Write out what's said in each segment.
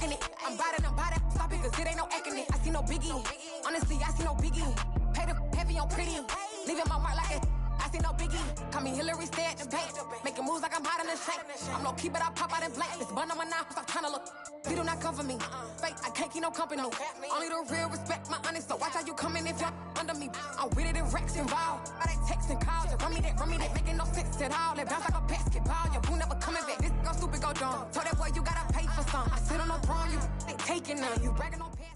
stacking it. I'm biting, stop it, cause it ain't no acting it. I see no biggie. Honestly, I see no biggie. Pay the heavy on pretty. Leaving my mark like I see no biggie. Call me Hillary, stay at the bank. Making moves like I'm hot in the shank. I'm low key, but I pop out in blank. This bun on my knife, stop trying to look. They do not come for me. Fake, I can't keep no company. Only the real respect my honest. So watch how you coming if you're under me. I'm with it and Rex involved. All they text and calls. Run me that, making no sense at all. They bounce like a basketball. Your boo never coming back. This go stupid, go dumb. Told that boy you gotta pay for some. I sit on the throne, you ain't taking none. You bragging on pants.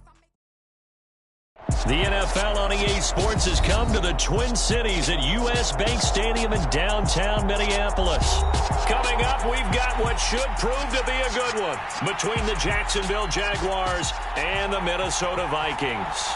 The NFL on EA Sports has come to the Twin Cities at U.S. Bank Stadium in downtown Minneapolis. Coming up, we've got what should prove to be a good one between the Jacksonville Jaguars and the Minnesota Vikings.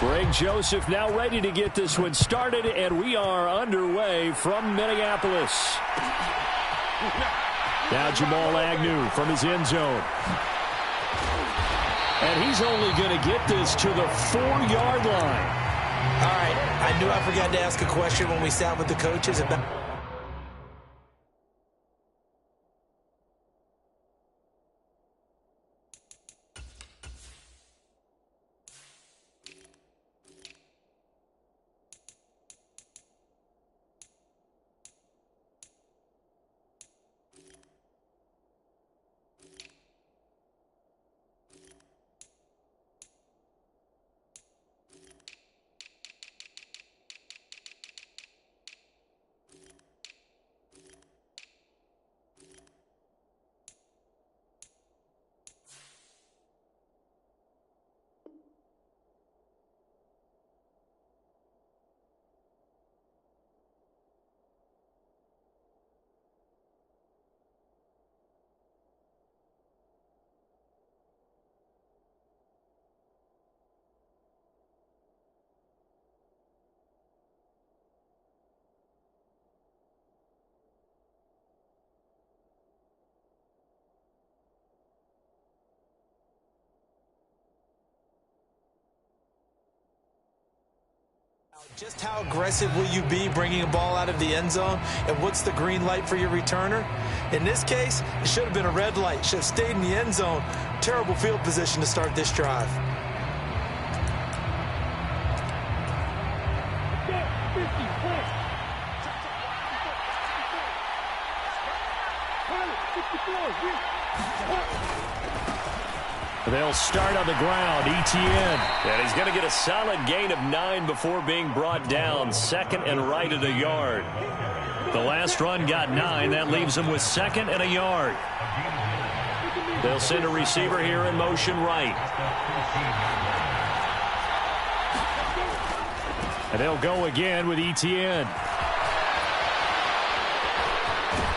Greg Joseph now ready to get this one started, and we are underway from Minneapolis. Now Jamal Agnew from his end zone. And he's only going to get this to the 4-yard line. All right, I knew I forgot to ask a question when we sat with the coaches about... Just how aggressive will you be bringing a ball out of the end zone, and what's the green light for your returner? In this case, it should have been a red light. Should have stayed in the end zone. Terrible field position to start this drive. They'll start on the ground. Etienne. And he's going to get a solid gain of 9 before being brought down. Second and right at a yard. The last run got 9. That leaves him with second and a yard. They'll send a receiver here in motion right. And they'll go again with Etienne.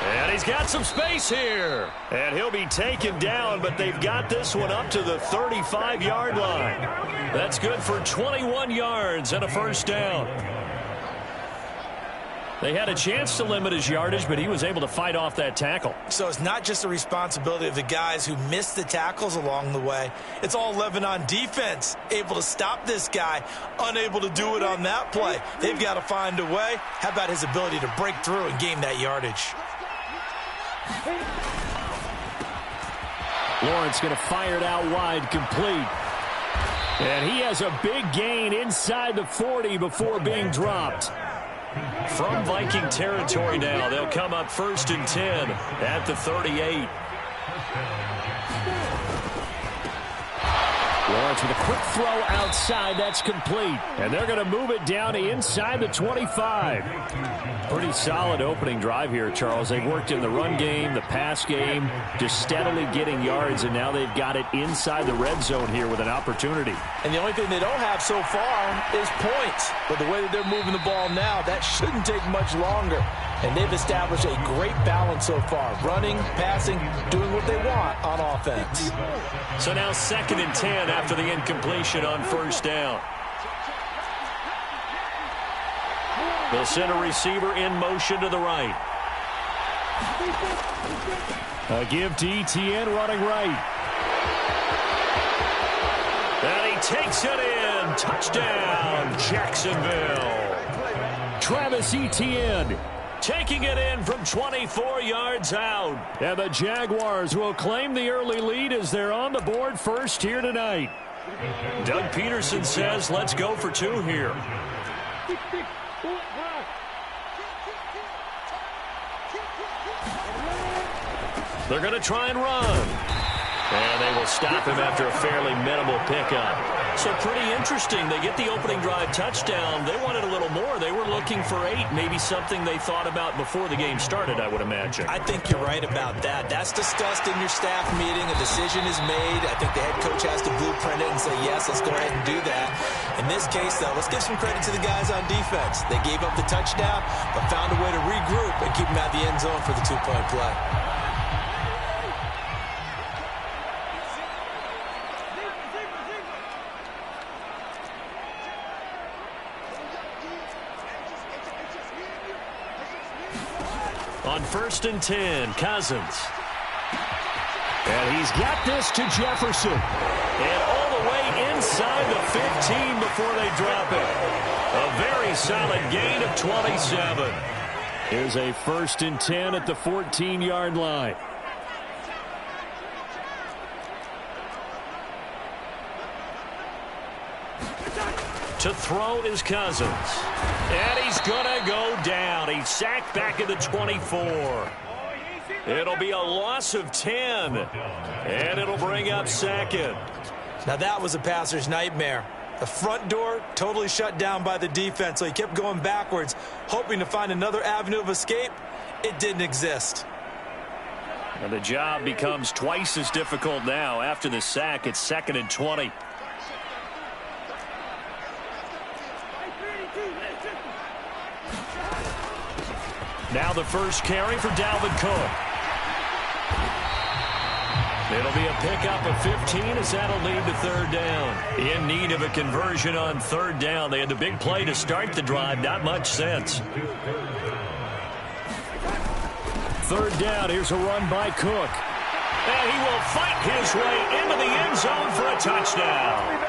And he's got some space here. And he'll be taken down, but they've got this one up to the 35-yard line. That's good for 21 yards and a first down. They had a chance to limit his yardage, but he was able to fight off that tackle. So it's not just the responsibility of the guys who missed the tackles along the way. It's all Lebanon defense, able to stop this guy, unable to do it on that play. They've got to find a way. How about his ability to break through and gain that yardage? Lawrence going to fire it out wide, complete. And he has a big gain inside the 40 before being dropped. From Viking territory now, they'll come up 1st and 10 at the 38. Lawrence with a quick throw outside. That's complete. And they're going to move it down to inside the 25. Pretty solid opening drive here, Charles. They've worked in the run game, the pass game, just steadily getting yards, and now they've got it inside the red zone here with an opportunity. And the only thing they don't have so far is points. But the way that they're moving the ball now, that shouldn't take much longer. And they've established a great balance so far. Running, passing, doing what they want on offense. So now 2nd and 10 after the incompletion on first down. They'll send a receiver in motion to the right. A give to Etienne running right. And he takes it in. Touchdown, Jacksonville. Travis Etienne taking it in from 24 yards out. And the Jaguars will claim the early lead as they're on the board first here tonight. Doug Peterson says, let's go for 2 here. They're going to try and run. And they will stop him after a fairly minimal pickup. So pretty interesting. They get the opening drive touchdown. They wanted a little more. They were looking for 8, maybe something they thought about before the game started, I would imagine. I think you're right about that. That's discussed in your staff meeting. A decision is made. I think the head coach has to blueprint it and say, yes, let's go ahead and do that. In this case, though, let's give some credit to the guys on defense. They gave up the touchdown, but found a way to regroup and keep them out of the end zone for the 2-point play. On 1st and 10, Cousins. And he's got this to Jefferson. And all the way inside the 15 before they drop it. A very solid gain of 27. Here's a 1st and 10 at the 14-yard line. To throw is Cousins. And he's going to go down. He's sacked back at the 24. It'll be a loss of 10. And it'll bring up 2nd. Now that was a passer's nightmare. The front door totally shut down by the defense, so he kept going backwards, hoping to find another avenue of escape. It didn't exist. And the job becomes twice as difficult now. After the sack, it's 2nd and 20. Now the first carry for Dalvin Cook. It'll be a pickup of 15 as that'll lead to 3rd down. In need of a conversion on 3rd down. They had the big play to start the drive. Not much sense. 3rd down. Here's a run by Cook. And he will fight his way into the end zone for a touchdown.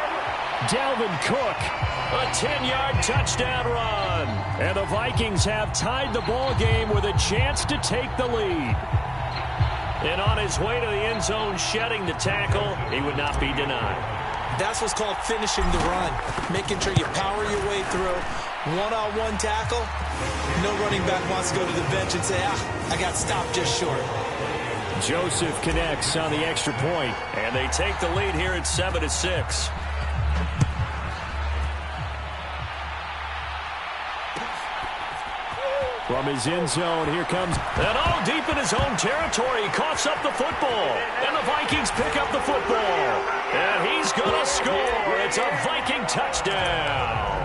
Dalvin Cook. A 10-yard touchdown run. And the Vikings have tied the ball game with a chance to take the lead. And on his way to the end zone, shedding the tackle, he would not be denied. That's what's called finishing the run, making sure you power your way through. One-on-one tackle, no running back wants to go to the bench and say, I got stopped just short. Joseph connects on the extra point. And they take the lead here at 7-6. From his end zone, here comes. And all deep in his own territory. He coughs up the football. And the Vikings pick up the football. And he's going to score. It's a Viking touchdown.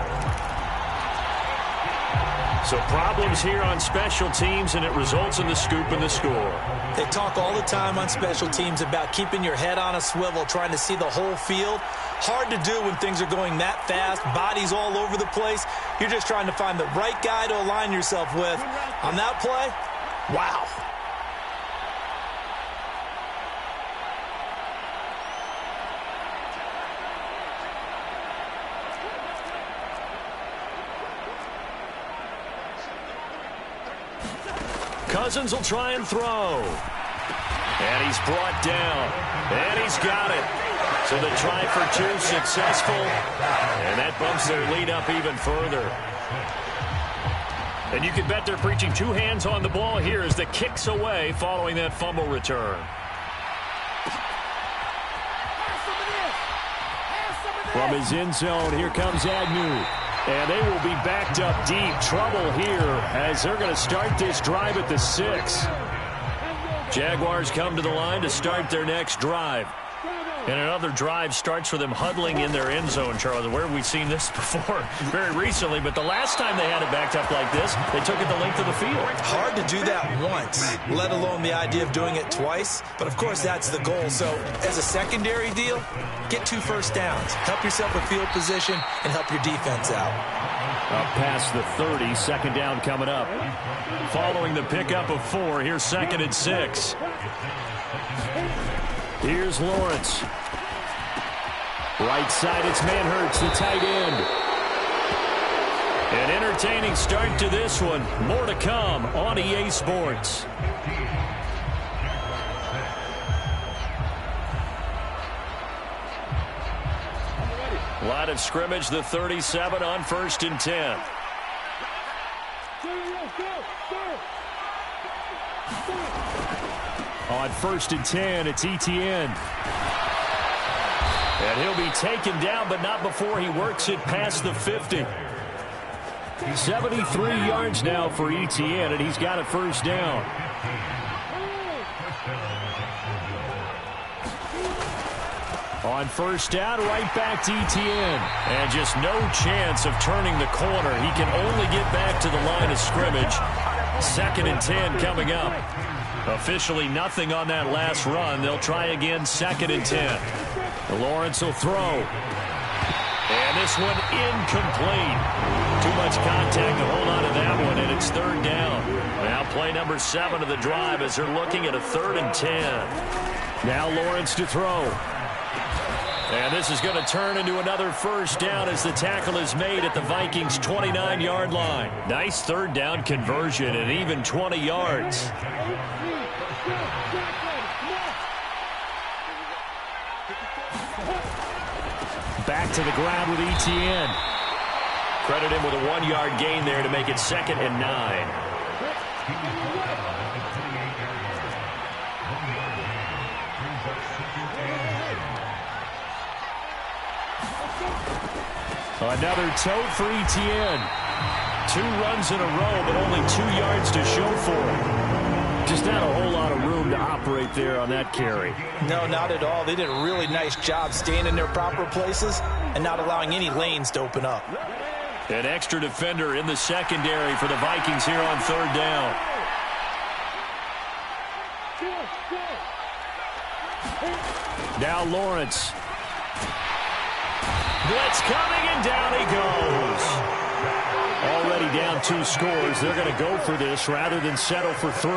So problems here on special teams, and it results in the scoop and the score. They talk all the time on special teams about keeping your head on a swivel, trying to see the whole field. Hard to do when things are going that fast, bodies all over the place. You're just trying to find the right guy to align yourself with. On that play, wow. Cousins will try and throw. And he's brought down. And he's got it. So the try for 2 successful. And that bumps their lead up even further. And you can bet they're preaching 2 hands on the ball here as the kick's away following that fumble return. From his end zone, here comes Agnew. And they will be backed up deep. Trouble here as they're going to start this drive at the 6. Jaguars come to the line to start their next drive. And another drive starts with them huddling in their end zone, Charles. Where have we seen this before? Very recently, but the last time they had it backed up like this, they took it the length of the field. Hard to do that once, let alone the idea of doing it twice. But, of course, that's the goal. So, as a secondary deal, get 2 first downs. Help yourself with field position and help your defense out. Up past the 30, 2nd down coming up. Following the pickup of 4, here's 2nd and 6. Here's Lawrence. Right side, it's Manhurts, the tight end. An entertaining start to this one. More to come on EA Sports. Line of scrimmage, the 37 on 1st and 10. On 1st and 10, it's Etienne. And he'll be taken down, but not before he works it past the 50. 73 yards now for Etienne, and he's got a first down. On first down, right back to Etienne. And just no chance of turning the corner. He can only get back to the line of scrimmage. 2nd and 10 coming up. Officially nothing on that last run. They'll try again, 2nd and 10. Lawrence will throw. And this one incomplete. Too much contact to hold on to that one, and it's 3rd down. Now play number 7 of the drive as they're looking at a 3rd and 10. Now Lawrence to throw. And this is going to turn into another first down as the tackle is made at the Vikings' 29-yard line. Nice 3rd down conversion and even 20 yards. Back to the ground with Etienne. Credit him with a 1-yard gain there to make it 2nd and 9. Another tote for Etienne. 2 runs in a row, but only 2 yards to show for it. Just not a whole lot of room to operate there on that carry. No, not at all. They did a really nice job staying in their proper places and not allowing any lanes to open up. An extra defender in the secondary for the Vikings here on 3rd down. Now Lawrence. Blitz coming, and down he goes. Already down 2 scores. They're going to go for this rather than settle for 3.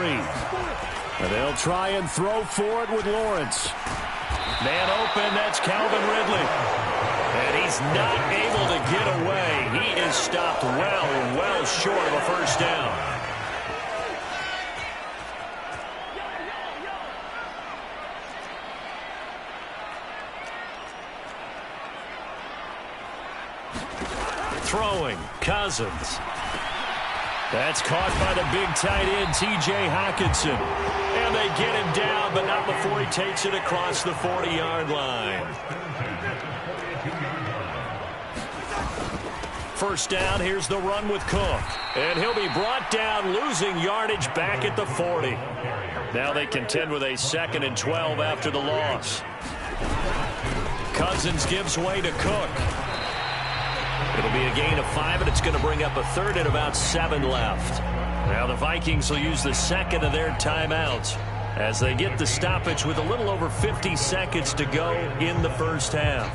And they'll try and throw for it with Lawrence. Man open, that's Calvin Ridley. And he's not able to get away. He is stopped well short of a first down. Throwing, Cousins. That's caught by the big tight end, T.J. Hockenson. And they get him down, but not before he takes it across the 40-yard line. First down, here's the run with Cook. And he'll be brought down, losing yardage back at the 40. Now they contend with a 2nd and 12 after the loss. Cousins gives way to Cook. It'll be a gain of 5, and it's going to bring up a 3rd and about 7 left. Now the Vikings will use the 2nd of their timeouts as they get the stoppage with a little over 50 seconds to go in the first half.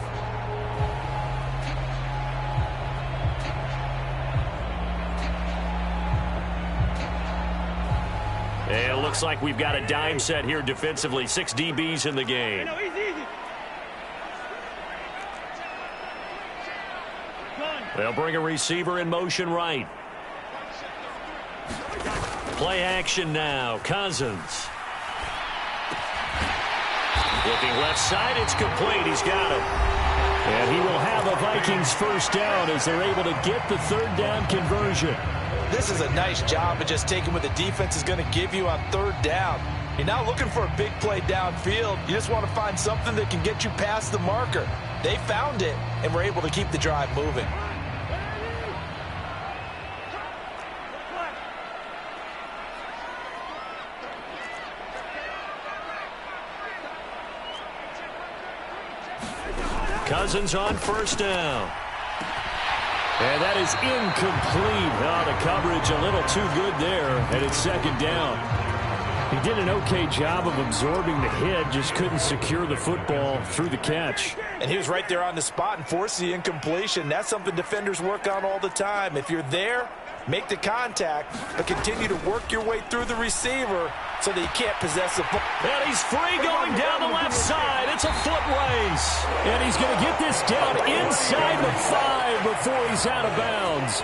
And it looks like we've got a dime set here defensively. 6 DBs in the game. They'll bring a receiver in motion right. Play action now. Cousins. Looking left side, it's complete. He's got it. And he will have a Vikings first down as they're able to get the 3rd down conversion. This is a nice job of just taking what the defense is going to give you on 3rd down. You're not looking for a big play downfield. You just want to find something that can get you past the marker. They found it and were able to keep the drive moving. Cousins on first down. And that is incomplete. Oh, the coverage a little too good there, and it's 2nd down. He did an okay job of absorbing the hit, just couldn't secure the football through the catch. And he was right there on the spot and forced the incompletion. That's something defenders work on all the time. If you're there, make the contact, but continue to work your way through the receiver so that he can't possess the ball. And he's free going down the left side. It's a foot race. And he's going to get this down inside the 5 before he's out of bounds.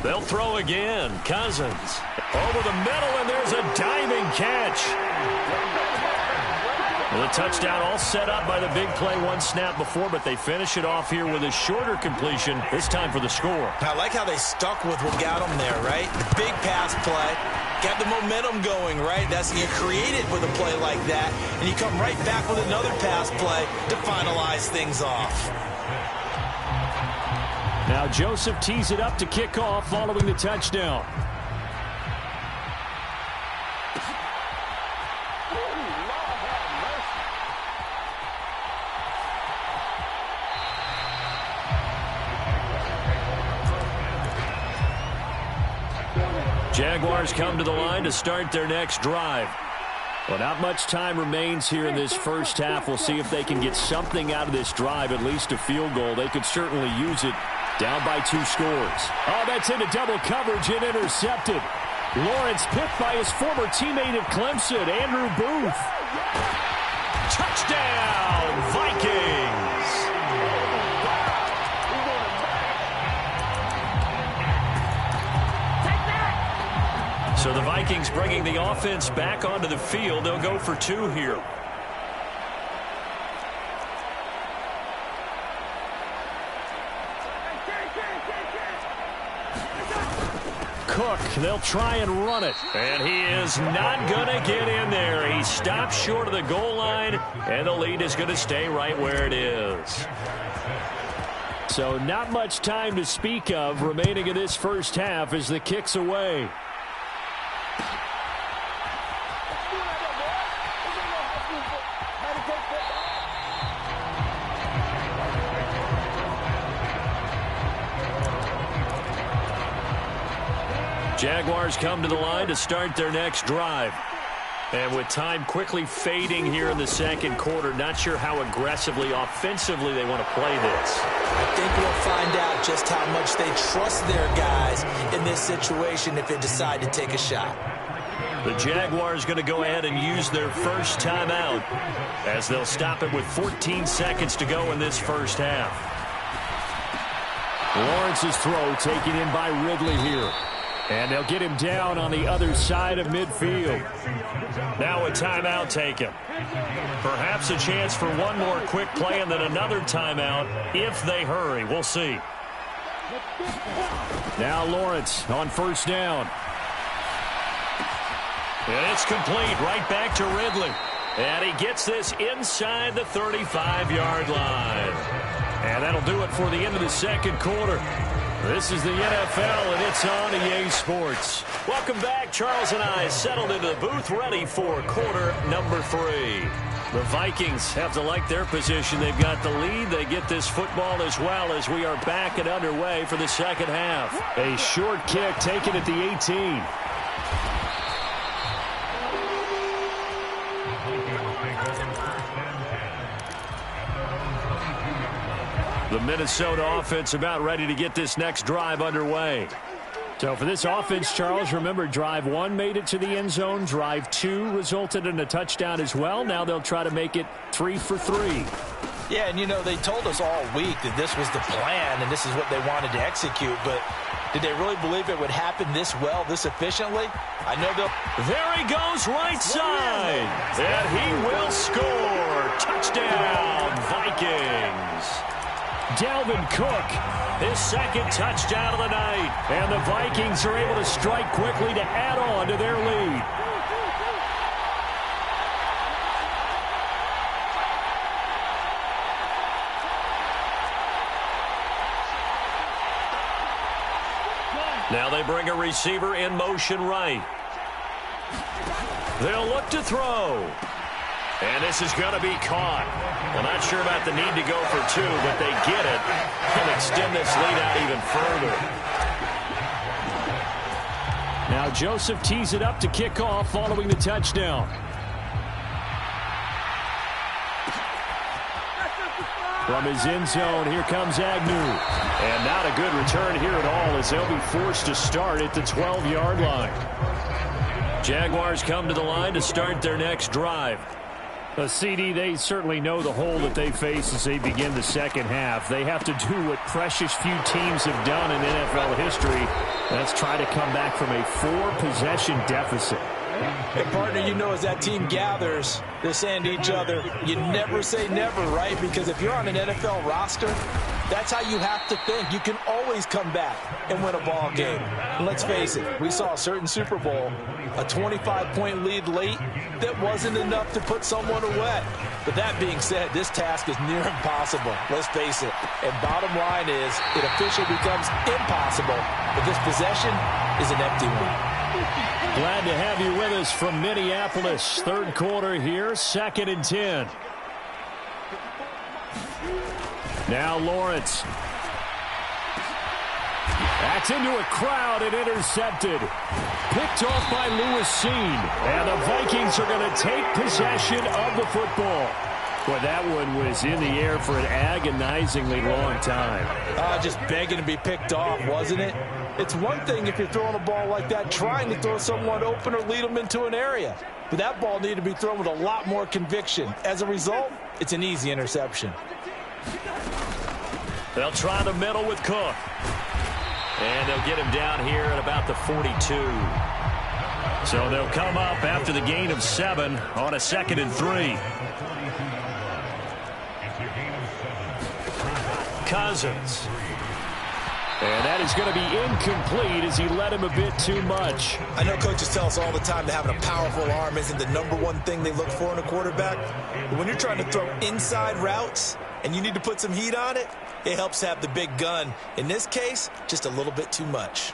They'll throw again. Cousins over the middle, and there's a diving catch. Well, the touchdown all set up by the big play one snap before, but they finish it off here with a shorter completion, this time for the score. I like how they stuck with what got them there, right? The big pass play, got the momentum going, right? That's you create it with a play like that, and you come right back with another pass play to finalize things off. Now Joseph tees it up to kick off following the touchdown. Jaguars come to the line to start their next drive. Well, not much time remains here in this first half. We'll see if they can get something out of this drive, at least a field goal. They could certainly use it. Down by 2 scores. Oh, that's into double coverage and intercepted. Lawrence picked by his former teammate at Clemson, Andrew Booth. Touchdown, Vikings. So the Vikings bringing the offense back onto the field. They'll go for 2 here. Cook, they'll try and run it. And he is not going to get in there. He stops short of the goal line, and the lead is going to stay right where it is. So not much time to speak of remaining in this first half as the kick's away. Jaguars come to the line to start their next drive. And with time quickly fading here in the second quarter, not sure how aggressively, offensively they want to play this. I think we'll find out just how much they trust their guys in this situation if they decide to take a shot. The Jaguars going to go ahead and use their first timeout as they'll stop it with 14 seconds to go in this first half. Lawrence's throw taken in by Ridley here. And they'll get him down on the other side of midfield. Now a timeout taken. Perhaps a chance for one more quick play and then another timeout if they hurry. We'll see. Now Lawrence on first down. And it's complete right back to Ridley. And he gets this inside the 35-yard line. And that'll do it for the end of the second quarter. This is the NFL, and it's on EA Sports. Welcome back. Charles and I settled into the booth, ready for quarter number 3. The Vikings have to like their position. They've got the lead. They get this football as well as we are back and underway for the second half. A short kick taken at the 18. The Minnesota offense about ready to get this next drive underway. So for this offense, Charles, remember drive 1 made it to the end zone. Drive 2 resulted in a touchdown as well. Now they'll try to make it 3 for 3. Yeah, and you know, they told us all week that this was the plan and this is what they wanted to execute, but did they really believe it would happen this well, this efficiently? I know they'll... There he goes right side. And he will score. Touchdown, Vikings. Dalvin Cook, his second touchdown of the night. And the Vikings are able to strike quickly to add on to their lead. Now they bring a receiver in motion right. They'll look to throw. And this is going to be caught. Well, not sure about the need to go for 2, but they get it and extend this lead out even further. Now Joseph tees it up to kick off following the touchdown. From his end zone, here comes Agnew. And not a good return here at all as they'll be forced to start at the 12-yard line. Jaguars come to the line to start their next drive. CD, they certainly know the hole that they face as they begin the second half. They have to do what precious few teams have done in NFL history. That's try to come back from a 4-possession deficit. Hey, partner, you know as that team gathers, they're saying to each other, you never say never, right? Because if you're on an NFL roster, that's how you have to think. You can always come back and win a ball game. And let's face it, we saw a certain Super Bowl, a 25-point lead late that wasn't enough to put someone away. But that being said, this task is near impossible. Let's face it. And bottom line is, it officially becomes impossible. But this possession is an empty one. Glad to have you with us from Minneapolis. Third quarter here, 2nd and 10. Now Lawrence. That's into a crowd and intercepted. Picked off by Lewis Seen. And the Vikings are going to take possession of the football. Boy, that one was in the air for an agonizingly long time. Just begging to be picked off, wasn't it? It's one thing if you're throwing a ball like that, trying to throw someone open or lead them into an area. But that ball needed to be thrown with a lot more conviction. As a result, it's an easy interception. They'll try the middle with Cook. And they'll get him down here at about the 42. So they'll come up after the gain of 7 on a 2nd and 3. Cousins. And that is going to be incomplete as he led him a bit too much. I know coaches tell us all the time that having a powerful arm isn't the #1 thing they look for in a quarterback. But when you're trying to throw inside routes and you need to put some heat on it, it helps have the big gun. In this case, just a little bit too much.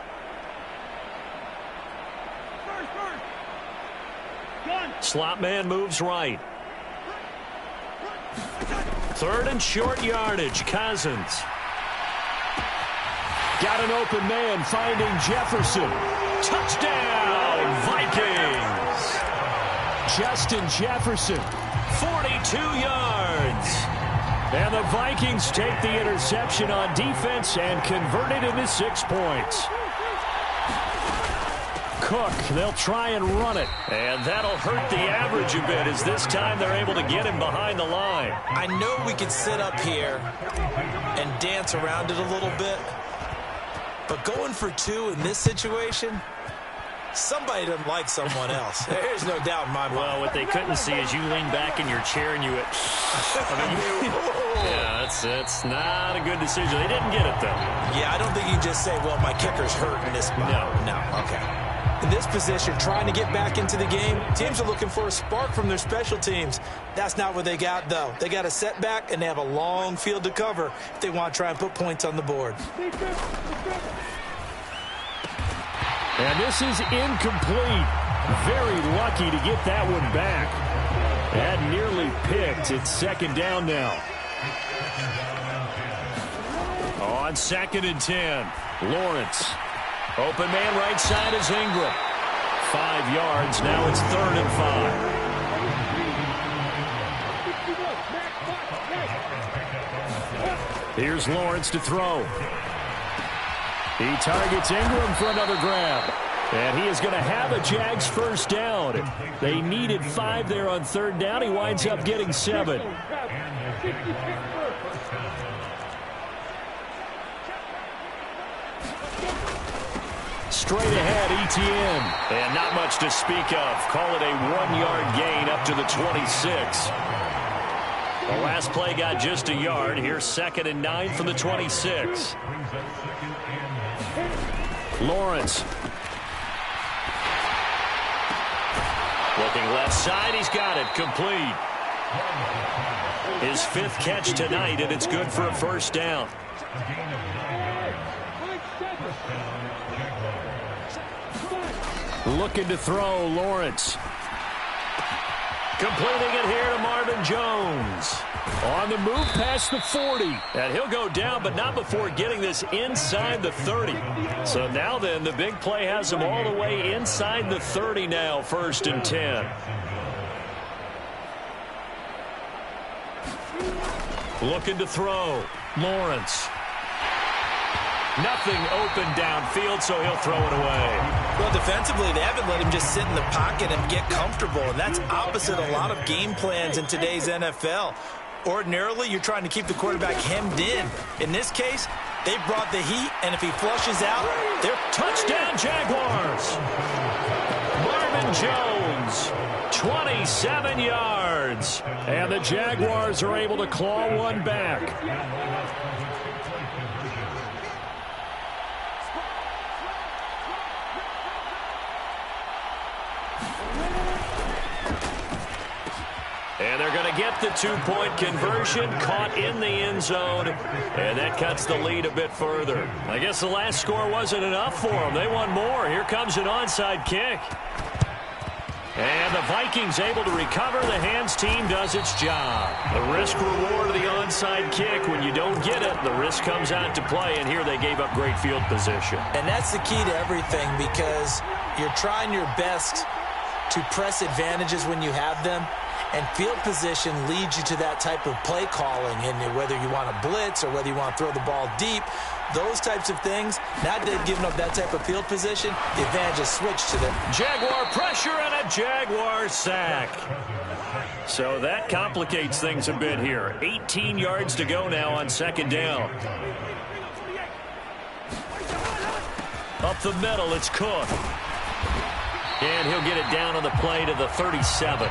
Slot man moves right. 3rd and short yardage. Cousins. Got an open man finding Jefferson. Touchdown, Vikings. Justin Jefferson. 42 yards. And the Vikings take the interception on defense and convert it into 6 points. Cook, they'll try and run it. And that'll hurt the average a bit as this time they're able to get him behind the line. I know we could sit up here and dance around it a little bit, but going for 2 in this situation, somebody doesn't like someone else. There's no doubt in my mind. Well, what they couldn't see is you lean back in your chair and you went, yeah, that's not a good decision. They didn't get it, though. Yeah, I don't think you can just say, well, my kicker's hurt in this spot. No, okay. In this position, trying to get back into the game, teams are looking for a spark from their special teams. That's not what they got, though. They got a setback, and they have a long field to cover if they want to try and put points on the board. And this is incomplete. Very lucky to get that one back. Had nearly picked. It's 2nd down now. On 2nd and 10, Lawrence. Open man right side is Ingram. 5 yards. Now it's 3rd and 5. Here's Lawrence to throw. He targets Ingram for another grab. And he is going to have a Jags first down. They needed 5 there on 3rd down. He winds up getting 7. Straight ahead, ETN. And not much to speak of. Call it a 1-yard gain up to the 26. The last play got just a yard. Here's 2nd and 9 from the 26. Lawrence. Looking left side, he's got it. Complete. His 5th catch tonight, and it's good for a first down. Looking to throw, Lawrence. Completing it here to Marvin Jones. On the move past the 40. And he'll go down, but not before getting this inside the 30. So now then, the big play has him all the way inside the 30 now, 1st and 10. Looking to throw. Lawrence. Nothing open downfield, so he'll throw it away. Well, defensively, they haven't let him just sit in the pocket and get comfortable, and that's opposite a lot of game plans in today's NFL. Ordinarily, you're trying to keep the quarterback hemmed in. In this case, they brought the heat, and if he flushes out, they're touchdown Jaguars. Marvin Jones, 27 yards. And the Jaguars are able to claw one back. And they're going to get the two-point conversion, caught in the end zone, and that cuts the lead a bit further. I guess the last score wasn't enough for them. They want more. Here comes an onside kick. And the Vikings able to recover. The hands team does its job. The risk-reward of the onside kick. When you don't get it, the risk comes out to play, and here they gave up great field position. And that's the key to everything, because you're trying your best to press advantages when you have them. And field position leads you to that type of play calling, and whether you want to blitz or whether you want to throw the ball deep, those types of things. Now they've given up that type of field position, the advantage is switched to them. Jaguar pressure and a Jaguar sack. So that complicates things a bit here. 18 yards to go now on second down. Up the middle, it's Cook. And he'll get it down on the play to the 37.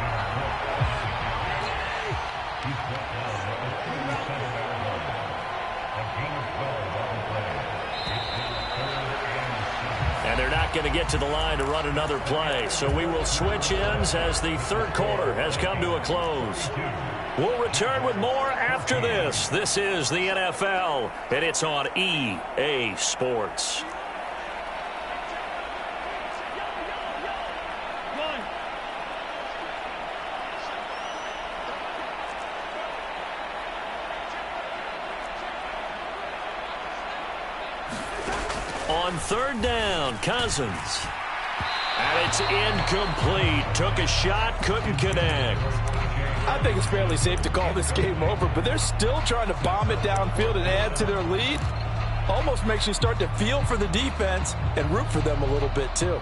They're not going to get to the line to run another play. So we will switch ends as the third quarter has come to a close. We'll return with more after this. This is the NFL, and it's on EA Sports. On third down, Cousins. And it's incomplete. Took a shot, couldn't connect. I think it's fairly safe to call this game over, but they're still trying to bomb it downfield and add to their lead. Almost makes you start to feel for the defense and root for them a little bit too.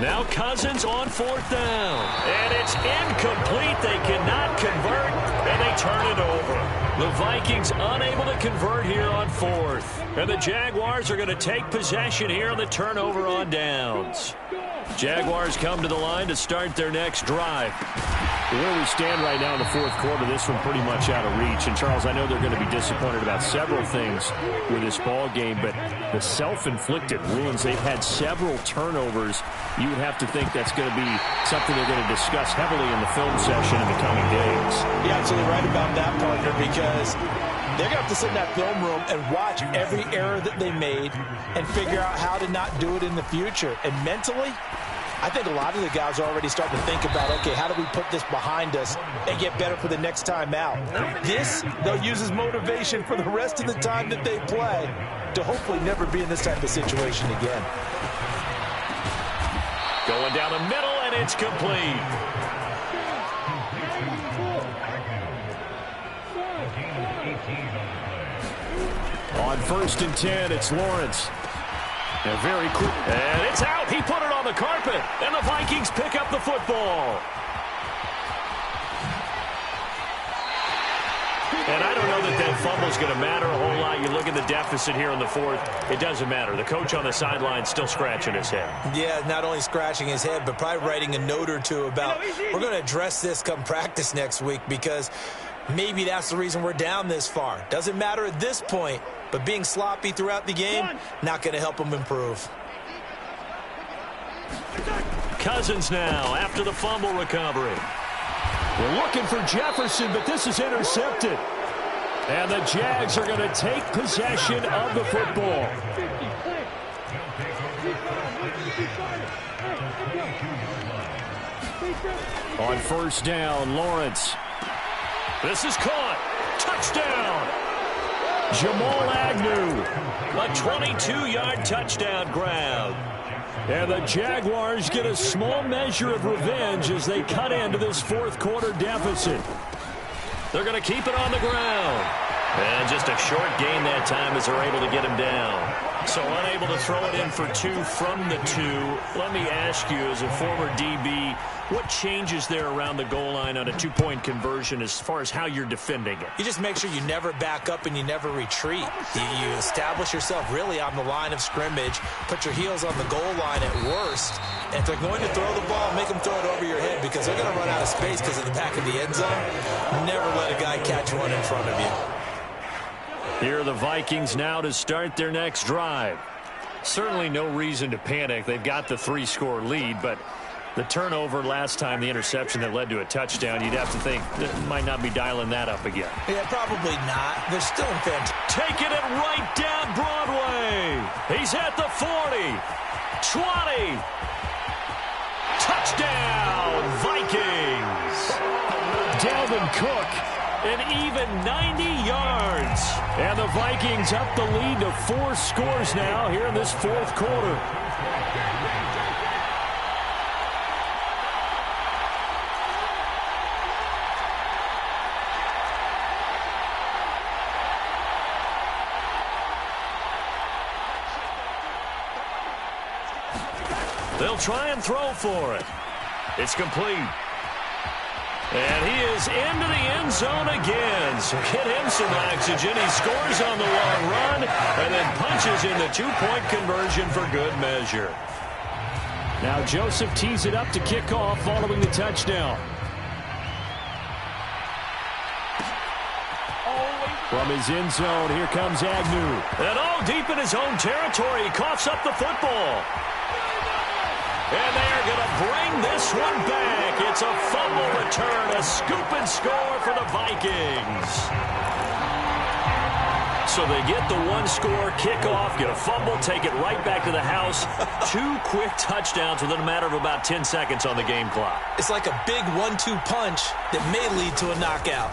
Now Cousins on fourth down. And it's incomplete. They cannot convert, and they turn it over. The Vikings unable to convert here on fourth. And the Jaguars are going to take possession here on the turnover on downs. Jaguars come to the line to start their next drive. Where we stand right now in the fourth quarter, this one pretty much out of reach. And, Charles, I know they're going to be disappointed about several things with this ball game, but the self-inflicted wounds, they've had several turnovers. You would have to think that's going to be something they're going to discuss heavily in the film session in the coming days. You're absolutely right about that, partner, because they're going to have to sit in that film room and watch every error that they made and figure out how to not do it in the future. And mentally, I think a lot of the guys are already starting to think about, okay, how do we put this behind us and get better for the next time out? This, they'll use as motivation for the rest of the time that they play to hopefully never be in this type of situation again. Going down the middle, and it's complete. On 1st and 10, it's Lawrence. And very quick. And it's out. He put it on the carpet. And the Vikings pick up the football. And I don't know that that fumble's going to matter a whole lot. You look at the deficit here in the fourth. It doesn't matter. The coach on the sideline still scratching his head. Yeah, not only scratching his head, but probably writing a note or two about, we're going to address this come practice next week, because maybe that's the reason we're down this far. Doesn't matter at this point, but being sloppy throughout the game, not going to help them improve. Cousins now after the fumble recovery. We're looking for Jefferson, but this is intercepted. And the Jags are going to take possession of the football. On 1st down, Lawrence. This is caught. Touchdown. Jamal Agnew. A 22-yard touchdown grab. And the Jaguars get a small measure of revenge as they cut into this fourth quarter deficit. They're going to keep it on the ground. And just a short gain that time as they're able to get him down. So unable to throw it in for 2 from the 2. Let me ask you, as a former DB, what changes there around the goal line on a 2-point conversion as far as how you're defending it? You just make sure you never back up and you never retreat. You establish yourself really on the line of scrimmage, put your heels on the goal line at worst, and if they're going to throw the ball, make them throw it over your head because they're going to run out of space because of the back of the end zone. Never let a guy catch one in front of you. Here are the Vikings now to start their next drive. Certainly no reason to panic. They've got the 3-score lead, but the turnover last time, the interception that led to a touchdown, you'd have to think that might not be dialing that up again. Yeah, probably not. They're still in fantastic. Taking it right down Broadway. He's at the 40. 20. Touchdown, Vikings. Dalvin Cook, an even 90 yards. And the Vikings up the lead to 4 scores now here in this fourth quarter. They'll try and throw for it. It's complete. And he is into the end zone again. So get him some oxygen. He scores on the long run and then punches in the 2-point conversion for good measure. Now Joseph tees it up to kick off following the touchdown. From his end zone, here comes Agnew. And all deep in his own territory, he coughs up the football. And they are going to bring this one back. It's a fumble return, a scoop and score for the Vikings. So they get the 1-score kickoff, get a fumble, take it right back to the house. 2 quick touchdowns within a matter of about 10 seconds on the game clock. It's like a big 1-2 punch that may lead to a knockout.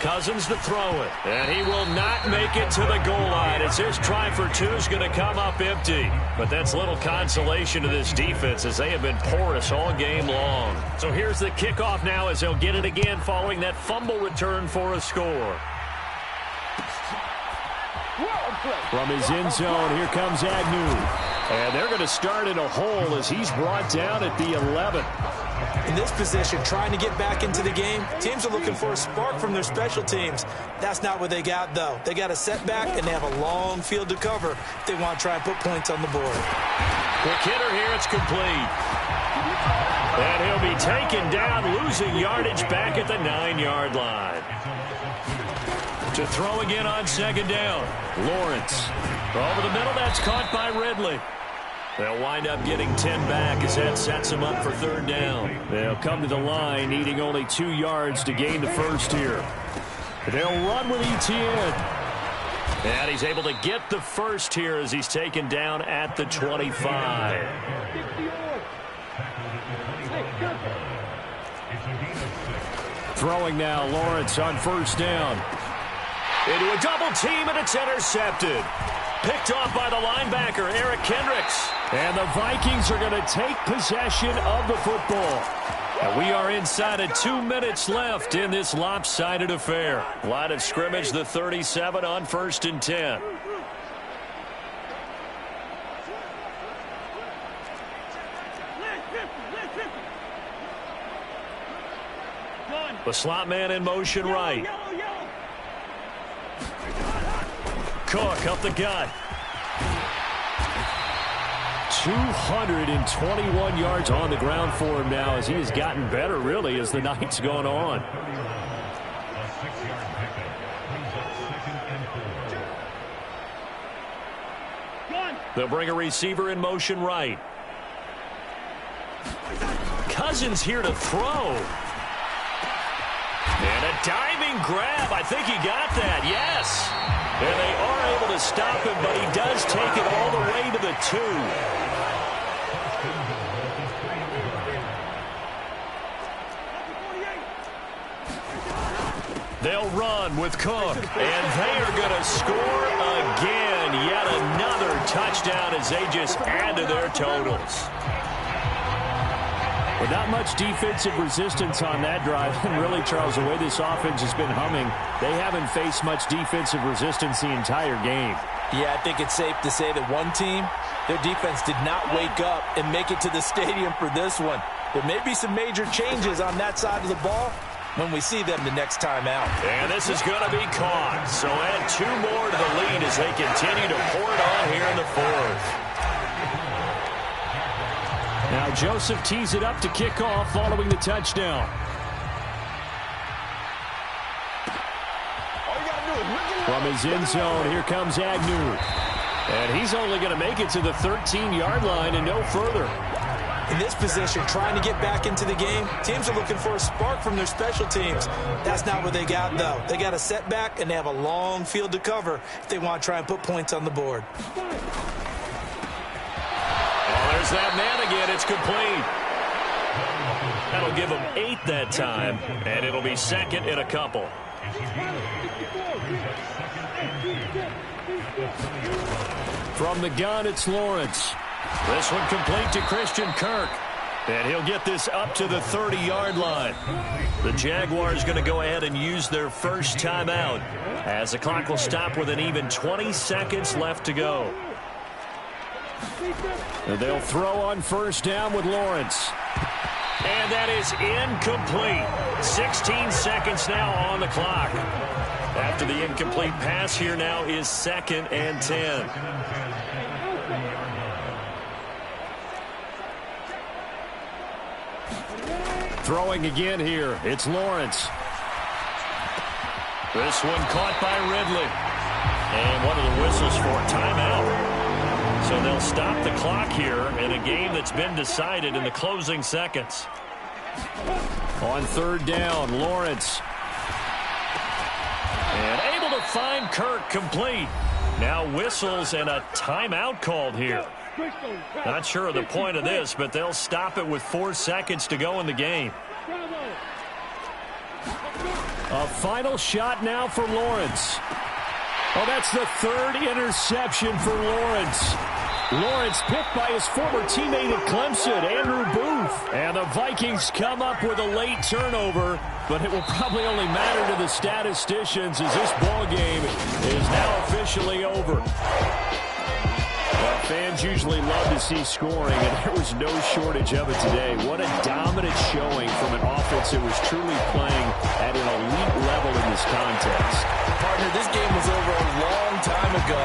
Cousins to throw it, and he will not make it to the goal line as his try for 2 is going to come up empty. But that's little consolation to this defense as they have been porous all game long. So here's the kickoff now as they'll get it again following that fumble return for a score. From his end zone, here comes Agnew. And they're going to start in a hole as he's brought down at the 11. In this position, trying to get back into the game, teams are looking for a spark from their special teams. That's not what they got, though. They got a setback, and they have a long field to cover if they want to try and put points on the board. Quick hitter here, it's complete. And he'll be taken down, losing yardage back at the 9-yard line. To throw again on second down. Lawrence. Over the middle, that's caught by Ridley. They'll wind up getting 10 back as that sets them up for third down. They'll come to the line, needing only 2 yards to gain the first here. They'll run with Etienne. And he's able to get the first here as he's taken down at the 25. Throwing now, Lawrence on first down. Into a double team, and it's intercepted. Picked off by the linebacker, Eric Kendricks. And the Vikings are going to take possession of the football. And we are inside of 2 minutes left in this lopsided affair. Line of scrimmage, the 37 on 1st and 10. The slot man in motion right. Cook up the gut. 221 yards on the ground for him now as he has gotten better, really, as the night's gone on. They'll bring a receiver in motion right. Cousins here to throw. And a diving grab. I think he got that. Yes. And they are able to stop him, but he does take it all the way to the 2. They'll run with Cook, and they are going to score again. Yet another touchdown as they just add to their totals. Well, not much defensive resistance on that drive. And really, Charles, the way this offense has been humming, they haven't faced much defensive resistance the entire game. Yeah, I think it's safe to say that one team, their defense did not wake up and make it to the stadium for this one. There may be some major changes on that side of the ball when we see them the next time out. And this is going to be caught. So add 2 more to the lead as they continue to pour it on here in the fourth. Now Joseph tees it up to kick off following the touchdown. From his end zone, here comes Agnew. And he's only going to make it to the 13-yard line and no further. In this position, trying to get back into the game, teams are looking for a spark from their special teams. That's not what they got, though. They got a setback, and they have a long field to cover if they want to try and put points on the board. Oh, there's that man again. It's complete. That'll give them 8 that time, and it'll be second and a couple. From the gun, it's Lawrence. This one complete to Christian Kirk. And he'll get this up to the 30-yard line. The Jaguars going to go ahead and use their first timeout as the clock will stop with an even 20 seconds left to go. And they'll throw on first down with Lawrence. And that is incomplete. 16 seconds now on the clock. After the incomplete pass, here now is 2nd and 10. Throwing again here, it's Lawrence. This one caught by Ridley. And what are the whistles for? Timeout. So they'll stop the clock here in a game that's been decided in the closing seconds. On third down, Lawrence. And able to find Kirk complete. Now whistles and a timeout called here. Not sure of the point of this, but they'll stop it with 4 seconds to go in the game. A final shot now for Lawrence. Oh, that's the 3rd interception for Lawrence. Lawrence picked by his former teammate at Clemson, Andrew Booth. And the Vikings come up with a late turnover, but it will probably only matter to the statisticians as this ball game is now officially over. Well, fans usually love to see scoring, and there was no shortage of it today. What a dominant showing from an offense that was truly playing at an elite level in this contest. Partner, this game was over a long time ago,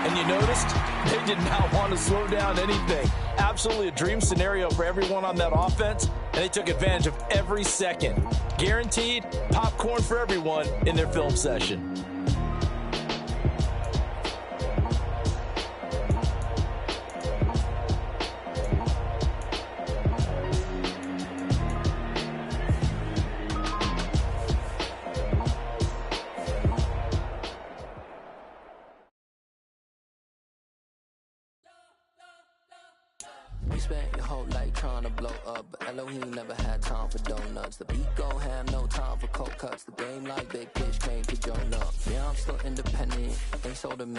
and you noticed they did not want to slow down anything. Absolutely a dream scenario for everyone on that offense, and they took advantage of every second. Guaranteed popcorn for everyone in their film session. You spent your whole life trying to blow up, but Elohim never had time for donuts. The beat gon' have no time for cold cuts. The game like big pitch came to join up. Yeah, I'm still independent, ain't sold a million.